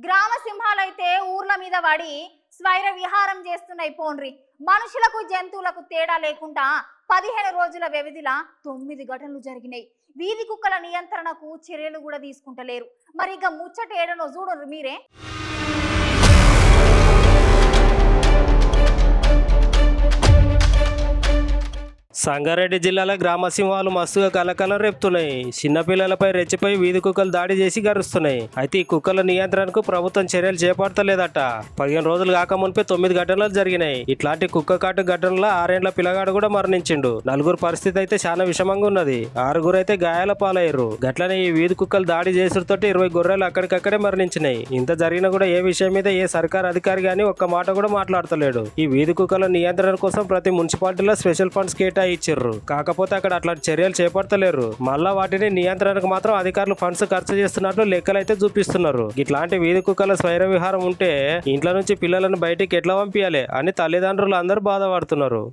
గ్రామ సింహాలైతే ఊర్ల మీద పడి స్వైర విహారం చేస్తున్నాయి పోండ్రి. మనుషులకు జంతువులకు తేడా లేకుండా 15 రోజుల వ్యవధిలో 9 ఘటనలు జరిగినాయి. వీధి కుక్కల నియంత్రణకు చర్యలు కూడా తీసుకుంటలేరు. మరి ఇక ముచ్చట ఏడనో చూడరు మీరే. సంగారెడ్డి జిల్లాలో గ్రామ సింహాలు మస్తుగా కలకలం రేపుతున్నాయి. చిన్నపిల్లలపై రెచ్చిపోయి వీధి కుక్కలు దాడి చేసి గరుస్తున్నాయి. అయితే ఈ కుక్కల నియంత్రణకు ప్రభుత్వం చర్యలు చేపడతలేదట. 15 రోజులు కాక మునిపే 9 ఘటనలు జరిగినాయి. ఇట్లాంటి కుక్క కాటు ఘటనలో 6 ఏళ్ల పిల్లగాడు కూడా మరణించిండు. 4 పరిస్థితి అయితే చాలా విషమంగా ఉన్నది. 6 అయితే గాయాల పాలయ్యారు. గట్లనే ఈ వీధి కుక్కలు దాడి చేసుడుతో 20 గొర్రెలు అక్కడికక్కడే మరణించినాయి. ఇంత జరిగినా కూడా ఏ విషయం మీద ఏ సర్కార్ అధికారి గానీ ఒక్క మాట కూడా మాట్లాడతలేడు. ఈ వీధి కుక్కల నియంత్రణ కోసం ప్రతి మున్సిపాలిటీలో స్పెషల్ ఫండ్స్ ఇచ్చిర్రు. కాకపోతే అక్కడ అట్లాంటి చర్యలు చేపడతలేరు. మళ్ళా వాటిని నియంత్రణకు మాత్రం అధికారులు ఫండ్స్ ఖర్చు చేస్తున్నట్లు లెక్కలైతే చూపిస్తున్నారు. ఇట్లాంటి వీధి కుక్కల స్వైర విహారం ఉంటే ఇంట్లో నుంచి పిల్లలను బయటికి ఎట్లా పంపించాలి అని తల్లిదండ్రులు అందరూ బాధపడుతున్నారు.